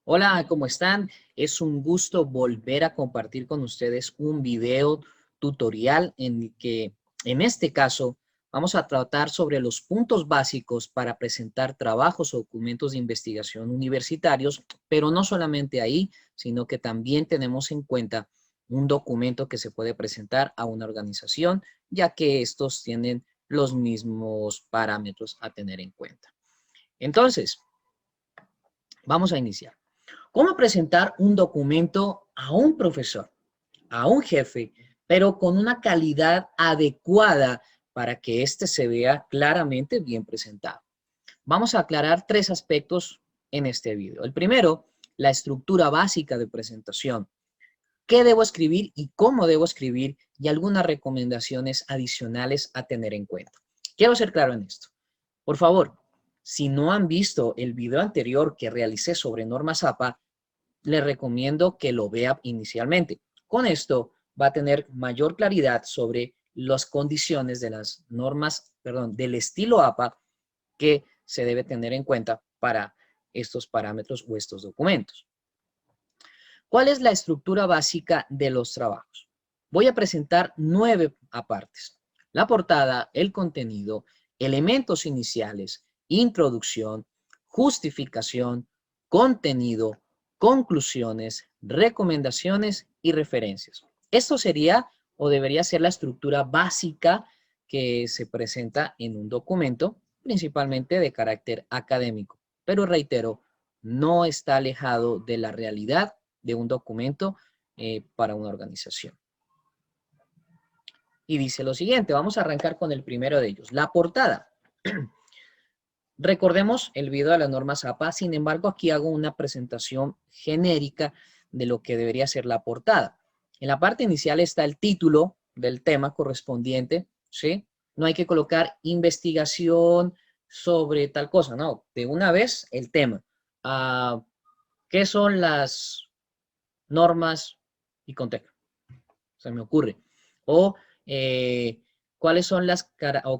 Hola, ¿cómo están? Es un gusto volver a compartir con ustedes un video tutorial en el que, en este caso, vamos a tratar sobre los puntos básicos para presentar trabajos o documentos de investigación universitarios, pero no solamente ahí, sino que también tenemos en cuenta un documento que se puede presentar a una organización, ya que estos tienen los mismos parámetros a tener en cuenta. Entonces, vamos a iniciar. ¿Cómo presentar un documento a un profesor, a un jefe, pero con una calidad adecuada para que éste se vea claramente bien presentado? Vamos a aclarar tres aspectos en este video. El primero, la estructura básica de presentación. ¿Qué debo escribir y cómo debo escribir? Y algunas recomendaciones adicionales a tener en cuenta. Quiero ser claro en esto. Por favor, si no han visto el video anterior que realicé sobre normas APA, le recomiendo que lo vea inicialmente. Con esto va a tener mayor claridad sobre las condiciones de las normas, del estilo APA que se debe tener en cuenta para estos parámetros o estos documentos. ¿Cuál es la estructura básica de los trabajos? Voy a presentar 9 apartes. La portada, el contenido, elementos iniciales, introducción, justificación, contenido, conclusiones, recomendaciones y referencias. Esto sería o debería ser la estructura básica que se presenta en un documento, principalmente de carácter académico. Pero reitero, no está alejado de la realidad de un documento para una organización. Y dice lo siguiente, vamos a arrancar con el primero de ellos, la portada. Recordemos el video de las normas APA, sin embargo aquí hago una presentación genérica de lo que debería ser la portada. En la parte inicial está el título del tema correspondiente, ¿sí? No hay que colocar investigación sobre tal cosa, no, de una vez el tema. ¿Qué son las normas y contexto? Se me ocurre. O cuáles son las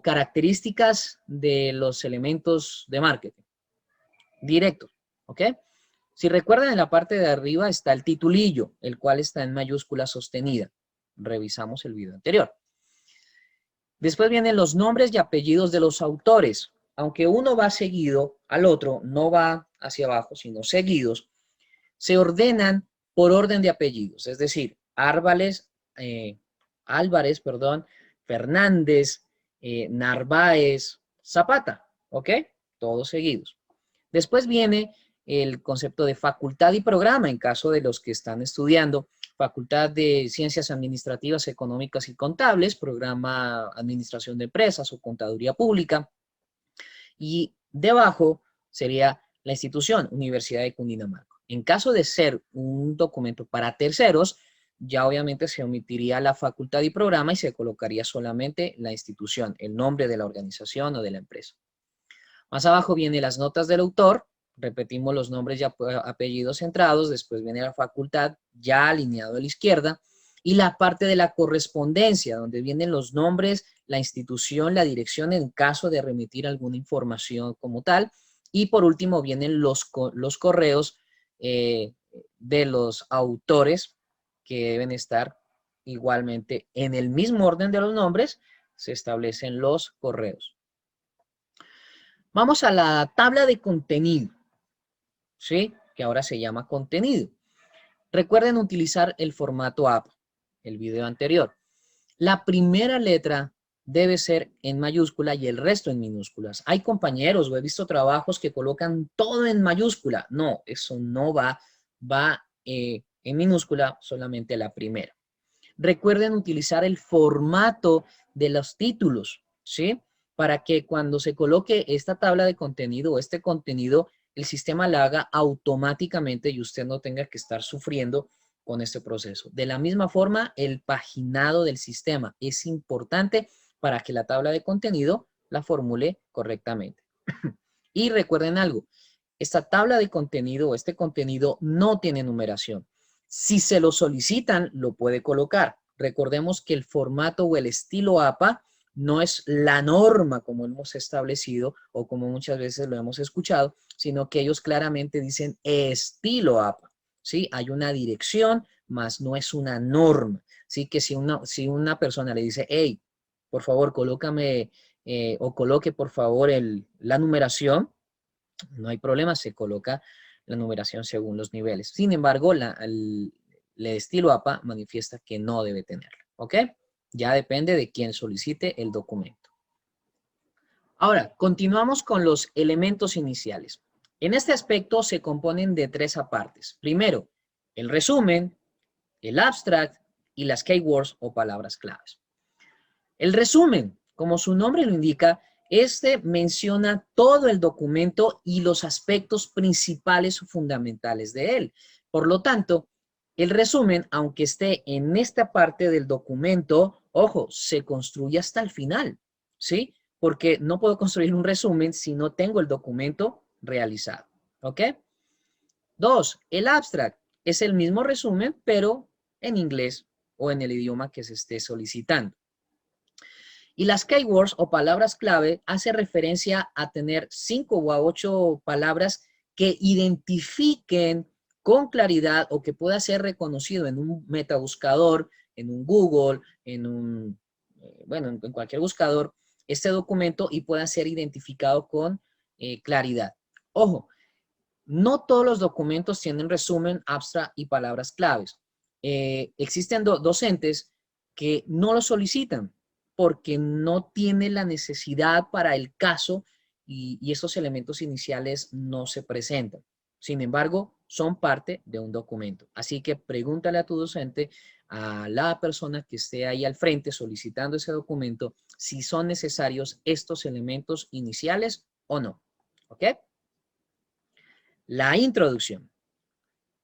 características de los elementos de marketing. Directo, ¿ok? Si recuerdan, en la parte de arriba está el titulillo, el cual está en mayúscula sostenida. Revisamos el video anterior. Después vienen los nombres y apellidos de los autores. Aunque uno va seguido al otro, no va hacia abajo, sino seguidos, se ordenan por orden de apellidos, es decir, Álvarez, Fernández, Narváez, Zapata, ¿ok? Todos seguidos. Después viene el concepto de facultad y programa en caso de los que están estudiando Facultad de Ciencias Administrativas, Económicas y Contables, programa Administración de Empresas o Contaduría Pública. Y debajo sería la institución, Universidad de Cundinamarca. En caso de ser un documento para terceros, ya obviamente se omitiría la facultad y programa y se colocaría solamente la institución, el nombre de la organización o de la empresa. Más abajo vienen las notas del autor, repetimos los nombres y apellidos centrados, después viene la facultad ya alineado a la izquierda y la parte de la correspondencia, donde vienen los nombres, la institución, la dirección en caso de remitir alguna información como tal. Y por último vienen los correos de los autores que deben estar igualmente en el mismo orden de los nombres, se establecen los correos. Vamos a la tabla de contenido, ¿sí? Que ahora se llama contenido. Recuerden utilizar el formato APA, el video anterior. La primera letra debe ser en mayúscula y el resto en minúsculas. Hay compañeros o he visto trabajos que colocan todo en mayúscula. No, eso no va, en minúscula solamente la primera. Recuerden utilizar el formato de los títulos, ¿sí? Para que cuando se coloque esta tabla de contenido o este contenido, el sistema la haga automáticamente y usted no tenga que estar sufriendo con este proceso. De la misma forma, el paginado del sistema es importante para que la tabla de contenido la formule correctamente. Y recuerden algo, esta tabla de contenido o este contenido no tiene numeración. Si se lo solicitan, lo puede colocar. Recordemos que el formato o el estilo APA no es la norma como hemos establecido o como muchas veces lo hemos escuchado, sino que ellos claramente dicen estilo APA, ¿sí? Hay una dirección, más no es una norma, ¿sí? Que si una persona le dice, hey, por favor, colócame o coloque por favor la numeración, no hay problema, se coloca la numeración según los niveles. Sin embargo, el estilo APA manifiesta que no debe tenerla, ¿ok? Ya depende de quién solicite el documento. Ahora, continuamos con los elementos iniciales. En este aspecto se componen de tres partes. Primero, el resumen, el abstract y las keywords o palabras claves. El resumen, como su nombre lo indica, este menciona todo el documento y los aspectos principales o fundamentales de él. Por lo tanto, el resumen, aunque esté en esta parte del documento, ojo, se construye hasta el final, ¿sí? Porque no puedo construir un resumen si no tengo el documento realizado, ¿ok? 2, el abstract es el mismo resumen, pero en inglés o en el idioma que se esté solicitando. Y las keywords o palabras clave hace referencia a tener 5 o 8 palabras que identifiquen con claridad o que pueda ser reconocido en un metabuscador, en un Google, bueno, en cualquier buscador, este documento y pueda ser identificado con claridad. Ojo, no todos los documentos tienen resumen, abstract y palabras claves. Existen docentes que no lo solicitan porque no tiene la necesidad para el caso y esos elementos iniciales no se presentan. Sin embargo, son parte de un documento. Así que pregúntale a tu docente, a la persona que esté ahí al frente solicitando ese documento, si son necesarios estos elementos iniciales o no. ¿Ok? La introducción.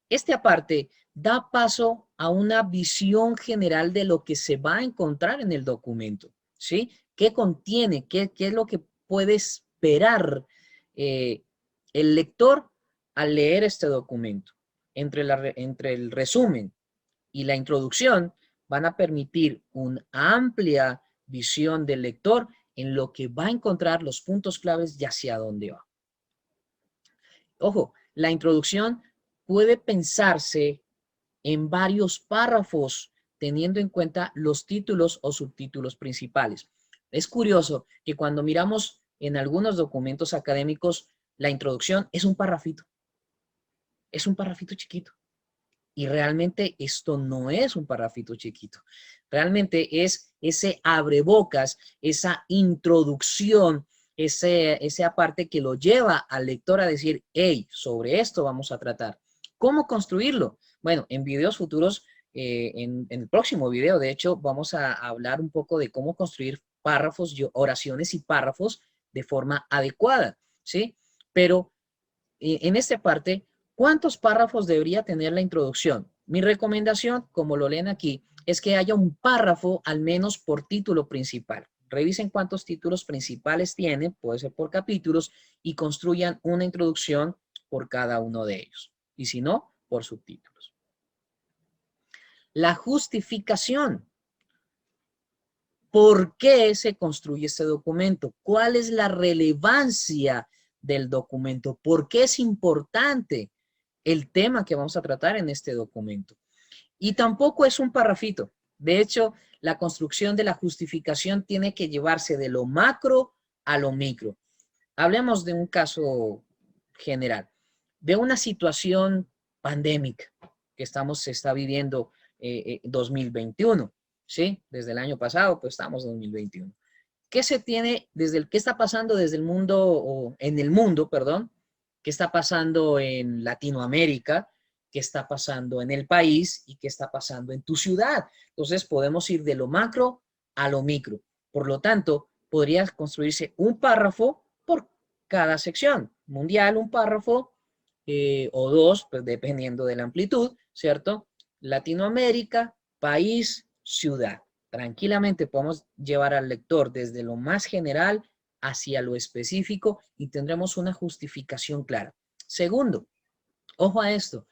Este aparte da paso a una visión general de lo que se va a encontrar en el documento, ¿sí? ¿Qué contiene? ¿Qué es lo que puede esperar el lector al leer este documento? Entre el resumen y la introducción van a permitir una amplia visión del lector en lo que va a encontrar los puntos claves y hacia dónde va. Ojo, la introducción puede pensarse en varios párrafos teniendo en cuenta los títulos o subtítulos principales. Es curioso que cuando miramos en algunos documentos académicos, la introducción es un parrafito chiquito. Y realmente esto no es un parrafito chiquito. Realmente es ese abrebocas, esa introducción, esa parte que lo lleva al lector a decir, hey, sobre esto vamos a tratar. ¿Cómo construirlo? Bueno, en videos futuros, en el próximo video, de hecho, vamos a hablar un poco de cómo construir párrafos, oraciones y párrafos de forma adecuada, ¿sí? Pero en esta parte, ¿cuántos párrafos debería tener la introducción? Mi recomendación, como lo leen aquí, es que haya un párrafo al menos por título principal. Revisen cuántos títulos principales tiene, puede ser por capítulos, y construyan una introducción por cada uno de ellos. Y si no, por subtítulos. La justificación. ¿Por qué se construye este documento? ¿Cuál es la relevancia del documento? ¿Por qué es importante el tema que vamos a tratar en este documento? Y tampoco es un parrafito. De hecho, la construcción de la justificación tiene que llevarse de lo macro a lo micro. Hablemos de un caso general, de una situación pandémica que se está viviendo 2021, ¿sí? Desde el año pasado, pues estamos en 2021. ¿Qué se tiene qué está pasando desde el mundo, o en el mundo, perdón? ¿Qué está pasando en Latinoamérica? ¿Qué está pasando en el país? ¿Y qué está pasando en tu ciudad? Entonces podemos ir de lo macro a lo micro. Por lo tanto, podría construirse un párrafo por cada sección. Mundial, un párrafo, o dos, pues dependiendo de la amplitud, ¿cierto? Latinoamérica, país, ciudad. Tranquilamente podemos llevar al lector desde lo más general hacia lo específico y tendremos una justificación clara. Segundo, ojo a esto,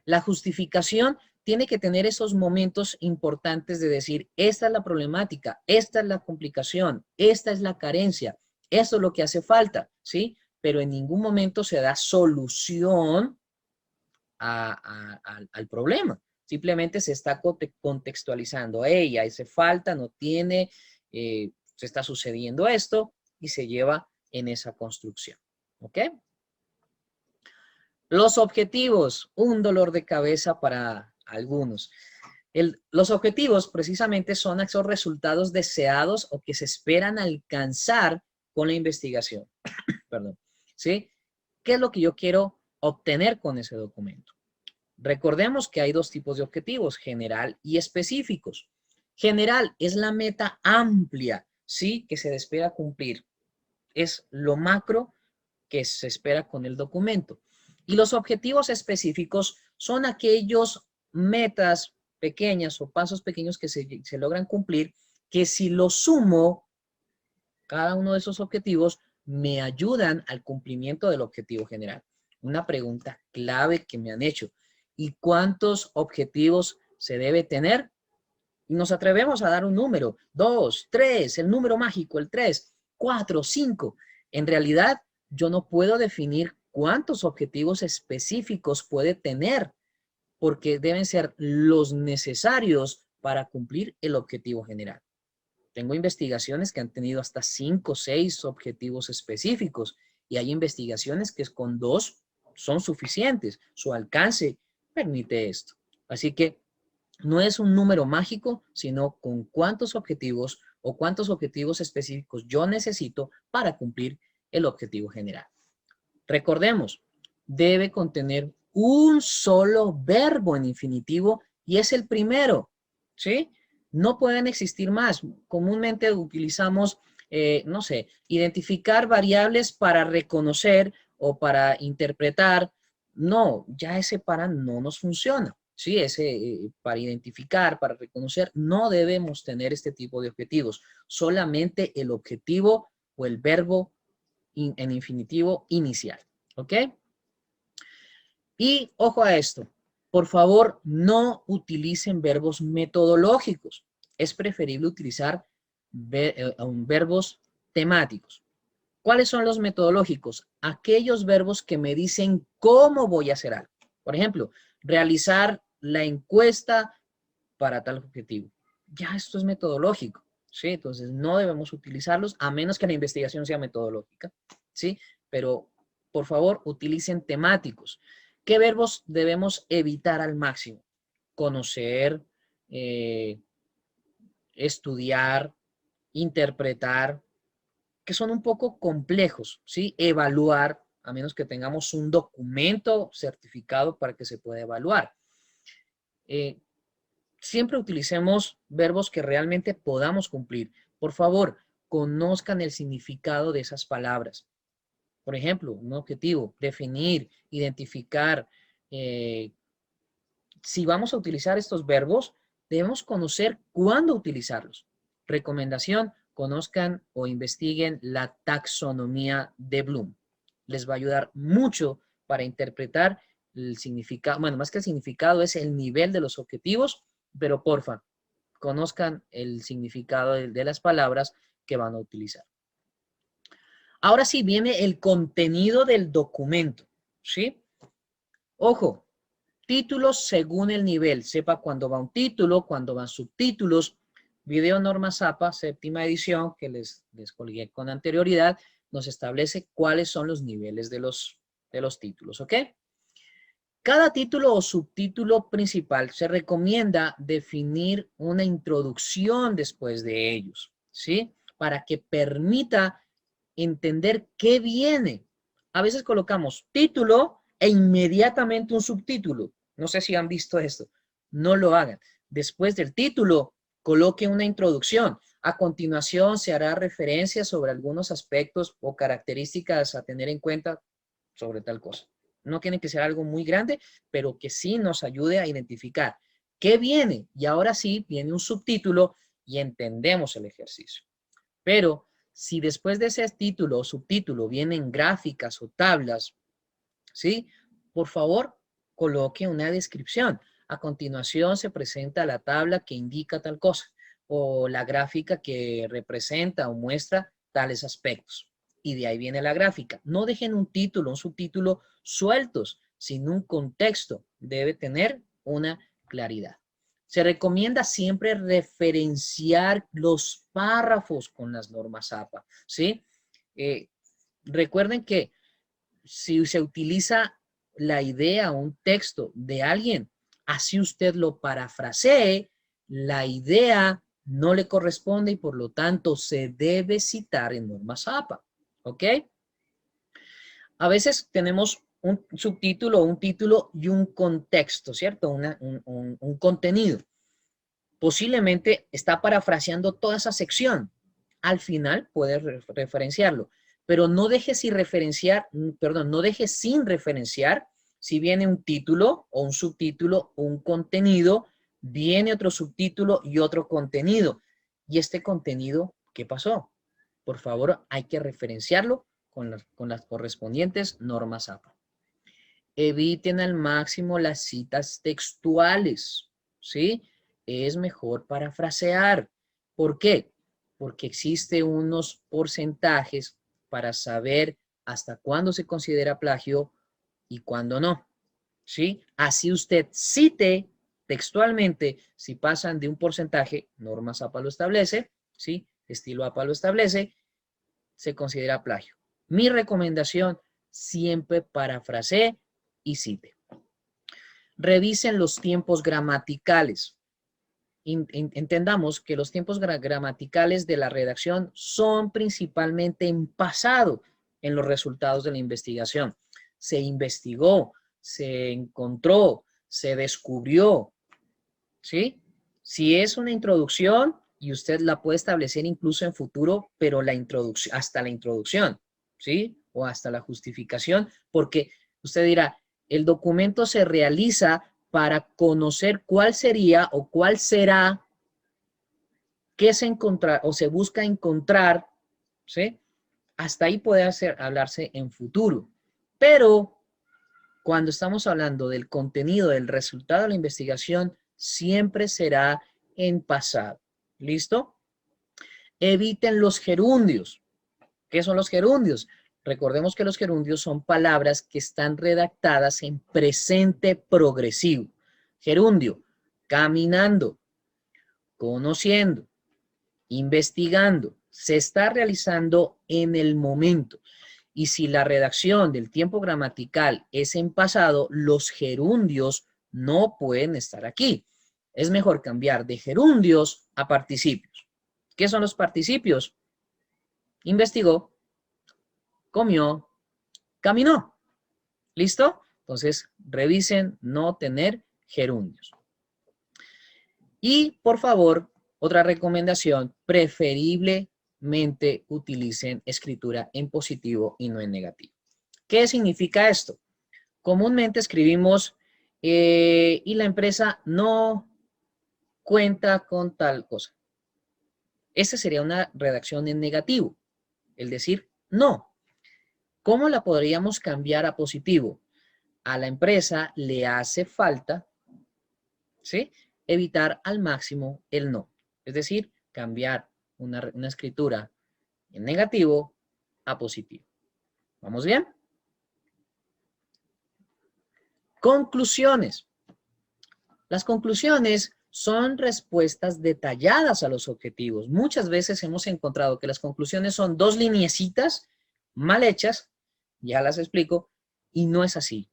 la justificación tiene que tener esos momentos importantes de decir, esta es la problemática, esta es la complicación, esta es la carencia, esto es lo que hace falta, ¿sí? Pero en ningún momento se da solución al problema. Simplemente se está contextualizando. Hey, hace falta, no tiene, se está sucediendo esto y se lleva en esa construcción. ¿Ok? Los objetivos, un dolor de cabeza para algunos. Los objetivos precisamente son esos resultados deseados o que se esperan alcanzar con la investigación. Perdón. ¿Sí? ¿Qué es lo que yo quiero obtener con ese documento? Recordemos que hay dos tipos de objetivos, general y específicos. General es la meta amplia, ¿sí? Que se espera cumplir. Es lo macro que se espera con el documento. Y los objetivos específicos son aquellos metas pequeñas o pasos pequeños que se logran cumplir, que si lo sumo, cada uno de esos objetivos me ayudan al cumplimiento del objetivo general. Una pregunta clave que me han hecho. ¿Y cuántos objetivos se debe tener? Y nos atrevemos a dar un número, 2, 3, el número mágico, el 3, 4, 5. En realidad, yo no puedo definir cuántos objetivos específicos puede tener, porque deben ser los necesarios para cumplir el objetivo general. Tengo investigaciones que han tenido hasta 5 o 6 objetivos específicos y hay investigaciones que con 2 son suficientes. Su alcance permite esto. Así que no es un número mágico, sino con cuántos objetivos o cuántos objetivos específicos yo necesito para cumplir el objetivo general. Recordemos, debe contener un solo verbo en infinitivo y es el primero, ¿sí? No pueden existir más. Comúnmente utilizamos, no sé, identificar variables para reconocer o para interpretar. No, ya ese para no nos funciona. Sí, ese para identificar, para reconocer, no debemos tener este tipo de objetivos. Solamente el objetivo o el verbo en infinitivo inicial. ¿Ok? Y ojo a esto. Por favor, no utilicen verbos metodológicos. Es preferible utilizar verbos temáticos. ¿Cuáles son los metodológicos? Aquellos verbos que me dicen cómo voy a hacer algo. Por ejemplo, realizar la encuesta para tal objetivo. Ya esto es metodológico, ¿sí? Entonces no debemos utilizarlos a menos que la investigación sea metodológica, ¿sí? Pero por favor utilicen temáticos. ¿Qué verbos debemos evitar al máximo? Conocer, estudiar, interpretar, que son un poco complejos, ¿sí? Evaluar, a menos que tengamos un documento certificado para que se pueda evaluar. Siempre utilicemos verbos que realmente podamos cumplir. Por favor, conozcan el significado de esas palabras. Por ejemplo, un objetivo, definir, identificar. Si vamos a utilizar estos verbos, debemos conocer cuándo utilizarlos. Recomendación, conozcan o investiguen la taxonomía de Bloom. Les va a ayudar mucho para interpretar el significado, bueno, más que el significado es el nivel de los objetivos, pero porfa, conozcan el significado de las palabras que van a utilizar. Ahora sí viene el contenido del documento, ¿sí? Ojo, títulos según el nivel. Sepa cuándo va un título, cuándo van subtítulos. Video Norma Zapa, séptima edición, que les colgué con anterioridad, nos establece cuáles son los niveles de los títulos, ¿ok? Cada título o subtítulo principal se recomienda definir una introducción después de ellos, ¿sí? Para que permita entender qué viene. A veces colocamos título e inmediatamente un subtítulo. No sé si han visto esto. No lo hagan. Después del título, coloque una introducción. A continuación, se hará referencia sobre algunos aspectos o características a tener en cuenta sobre tal cosa. No tiene que ser algo muy grande, pero que sí nos ayude a identificar qué viene. Y ahora sí viene un subtítulo y entendemos el ejercicio. Pero si después de ese título o subtítulo vienen gráficas o tablas, ¿sí? Por favor, coloque una descripción. A continuación se presenta la tabla que indica tal cosa o la gráfica que representa o muestra tales aspectos. Y de ahí viene la gráfica. No dejen un título, un subtítulo sueltos, sin un contexto. Debe tener una claridad. Se recomienda siempre referenciar los párrafos con las normas APA, ¿sí? Recuerden que si se utiliza la idea o un texto de alguien, así usted lo parafrasee, la idea no le corresponde y por lo tanto se debe citar en normas APA, ¿ok? A veces tenemos un subtítulo, un título y un contexto, ¿cierto? Un contenido. Posiblemente está parafraseando toda esa sección. Al final puede referenciarlo, pero no deje sin referenciar, perdón, no deje sin referenciar si viene un título o un subtítulo o un contenido, viene otro subtítulo y otro contenido. ¿Y este contenido qué pasó? Por favor, hay que referenciarlo con las correspondientes normas APA. Eviten al máximo las citas textuales, ¿sí? Es mejor parafrasear. ¿Por qué? Porque existe unos porcentajes para saber hasta cuándo se considera plagio y cuándo no, ¿sí? Así usted cite textualmente, si pasan de un porcentaje, normas APA lo establece, ¿sí? Estilo APA lo establece, se considera plagio. Mi recomendación, siempre parafrasee y cite. Revisen los tiempos gramaticales. Entendamos que los tiempos gramaticales de la redacción son principalmente en pasado en los resultados de la investigación. Se investigó, se encontró, se descubrió, ¿sí? Si es una introducción, y usted la puede establecer incluso en futuro, pero la introducción, hasta la introducción, ¿sí? O hasta la justificación, porque usted dirá, el documento se realiza para conocer cuál sería o cuál será, qué se encontrar o se busca encontrar, ¿sí? Hasta ahí puede hablarse en futuro. Pero cuando estamos hablando del contenido, del resultado de la investigación, siempre será en pasado. ¿Listo? Eviten los gerundios. ¿Qué son los gerundios? Recordemos que los gerundios son palabras que están redactadas en presente progresivo. Gerundio, caminando, conociendo, investigando, se está realizando en el momento. Y si la redacción del tiempo gramatical es en pasado, los gerundios no pueden estar aquí. Es mejor cambiar de gerundios a participios. ¿Qué son los participios? Investigó, comió, caminó. ¿Listo? Entonces, revisen no tener gerundios. Y, por favor, otra recomendación, preferiblemente utilicen escritura en positivo y no en negativo. ¿Qué significa esto? Comúnmente escribimos y la empresa no cuenta con tal cosa. Esa sería una redacción en negativo, el decir no. ¿Cómo la podríamos cambiar a positivo? A la empresa le hace falta, ¿sí?, evitar al máximo el no. Es decir, cambiar una escritura en negativo a positivo. ¿Vamos bien? Conclusiones. Las conclusiones son respuestas detalladas a los objetivos. Muchas veces hemos encontrado que las conclusiones son dos lineecitas mal hechas, ya las explico, y no es así.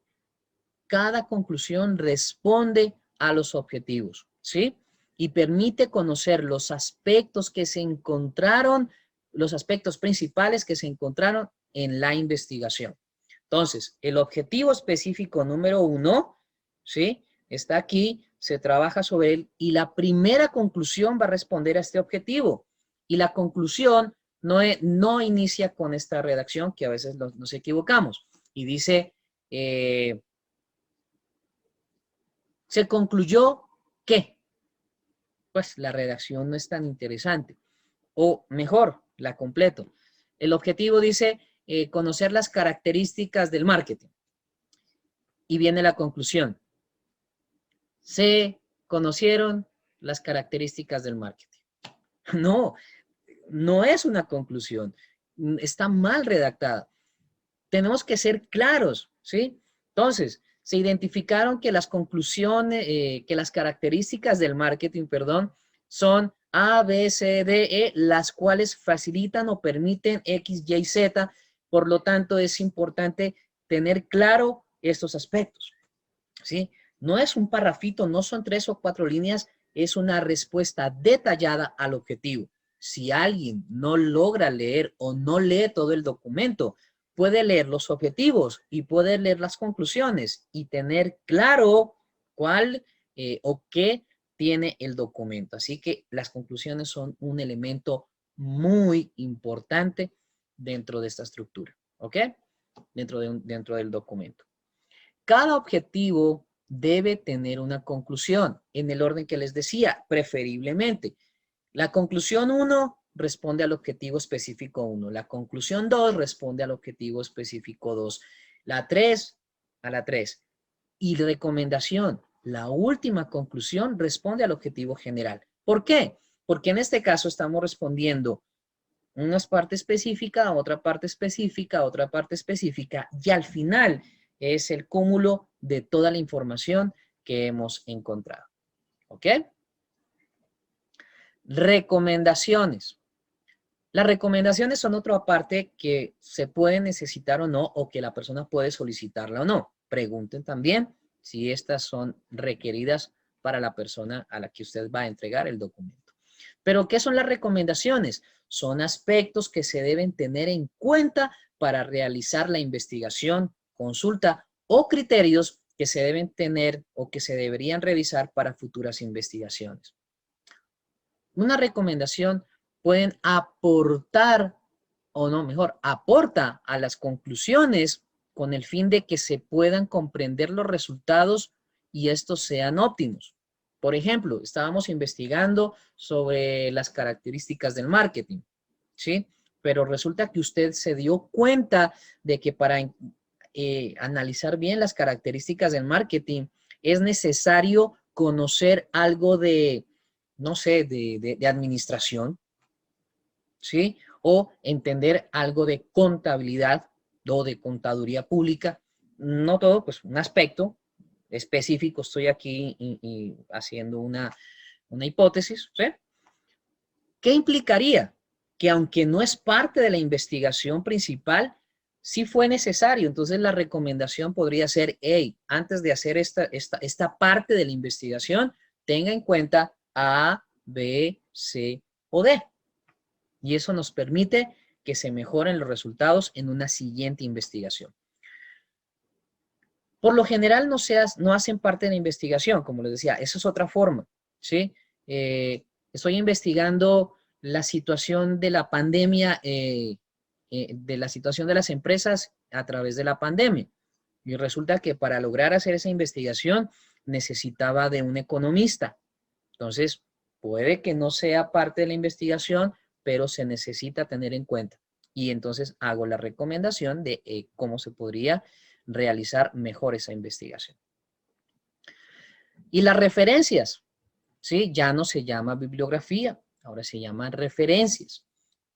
Cada conclusión responde a los objetivos, ¿sí? Y permite conocer los aspectos que se encontraron, los aspectos principales que se encontraron en la investigación. Entonces, el objetivo específico número 1, ¿sí?, está aquí, se trabaja sobre él y la primera conclusión va a responder a este objetivo. Y la conclusión no inicia con esta redacción, que a veces nos equivocamos, y dice, se concluyó que, pues la redacción no es tan interesante. O mejor, la completo. El objetivo dice conocer las características del marketing. Y viene la conclusión. se conocieron las características del marketing. No, no es una conclusión. Está mal redactada. Tenemos que ser claros, ¿sí? Entonces, se identificaron que las conclusiones, que las características del marketing, perdón, son A, B, C, D, E, las cuales facilitan o permiten X, Y, Z. Por lo tanto, es importante tener claro estos aspectos, ¿sí? No es un parrafito, no son 3 o 4 líneas, es una respuesta detallada al objetivo. Si alguien no logra leer o no lee todo el documento, puede leer los objetivos y puede leer las conclusiones y tener claro cuál o qué tiene el documento. Así que las conclusiones son un elemento muy importante dentro de esta estructura, ¿ok? Dentro del documento. Cada objetivo debe tener una conclusión en el orden que les decía, preferiblemente. La conclusión 1 responde al objetivo específico 1. La conclusión 2 responde al objetivo específico 2. La 3 a la 3. Y recomendación, la última conclusión responde al objetivo general. ¿Por qué? Porque en este caso estamos respondiendo una parte específica, otra parte específica, otra parte específica, y al final es el cúmulo de toda la información que hemos encontrado. ¿Ok? Recomendaciones. Las recomendaciones son otra parte que se puede necesitar o no, o que la persona puede solicitarla o no. Pregunten también si estas son requeridas para la persona a la que usted va a entregar el documento. Pero, ¿qué son las recomendaciones? Son aspectos que se deben tener en cuenta para realizar la investigación, consulta o criterios que se deben tener o que se deberían revisar para futuras investigaciones. Una recomendación pueden aportar, o no, mejor, aporta a las conclusiones con el fin de que se puedan comprender los resultados y estos sean óptimos. Por ejemplo, estábamos investigando sobre las características del marketing, ¿sí? Pero resulta que usted se dio cuenta de que para analizar bien las características del marketing es necesario conocer algo de, no sé, de administración, ¿sí? O entender algo de contabilidad o de contaduría pública. No todo, pues un aspecto específico. Estoy aquí haciendo una hipótesis, ¿sí? ¿Qué implicaría? Que aunque no es parte de la investigación principal, sí fue necesario. Entonces la recomendación podría ser, hey, antes de hacer esta parte de la investigación, tenga en cuenta A, B, C o D. Y eso nos permite que se mejoren los resultados en una siguiente investigación. Por lo general no hacen parte de la investigación, como les decía, esa es otra forma, ¿sí? Estoy investigando la situación de la pandemia, de la situación de las empresas a través de la pandemia. Y resulta que para lograr hacer esa investigación necesitaba de un economista. Entonces, puede que no sea parte de la investigación, pero se necesita tener en cuenta. Y entonces hago la recomendación de cómo se podría realizar mejor esa investigación. Y las referencias, ¿sí? Ya no se llama bibliografía, ahora se llaman referencias.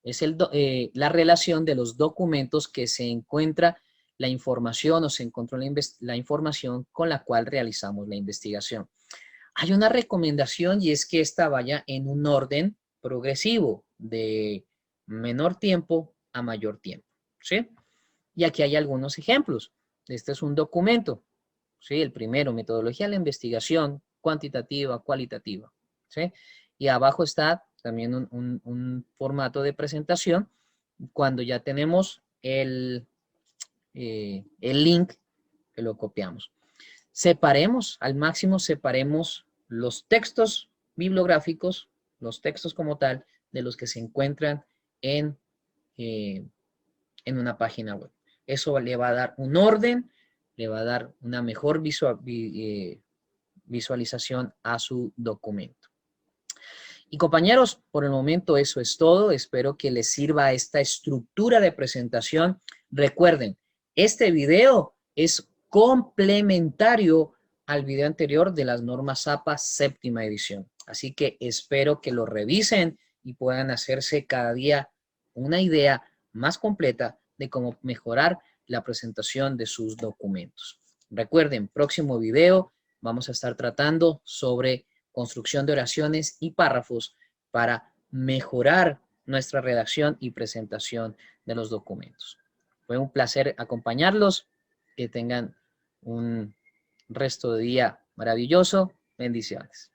Es la relación de los documentos que se encuentra la información o se encontró la información con la cual realizamos la investigación. Hay una recomendación y es que esta vaya en un orden progresivo de menor tiempo a mayor tiempo, ¿sí? Y aquí hay algunos ejemplos. Este es un documento, ¿sí? El primero, metodología de la investigación cuantitativa, cualitativa, ¿sí? Y abajo está también un formato de presentación cuando ya tenemos el link que lo copiamos. Separemos, al máximo separemos los textos bibliográficos, los textos como tal, de los que se encuentran en una página web. Eso le va a dar un orden, le va a dar una mejor visualización a su documento. Y compañeros, por el momento eso es todo. Espero que les sirva esta estructura de presentación. Recuerden, este video es complementario al video anterior de las normas APA séptima edición. Así que espero que lo revisen y puedan hacerse cada día una idea más completa de cómo mejorar la presentación de sus documentos. Recuerden, próximo video vamos a estar tratando sobre construcción de oraciones y párrafos para mejorar nuestra redacción y presentación de los documentos. Fue un placer acompañarlos. Que tengan un resto de día maravilloso. Bendiciones.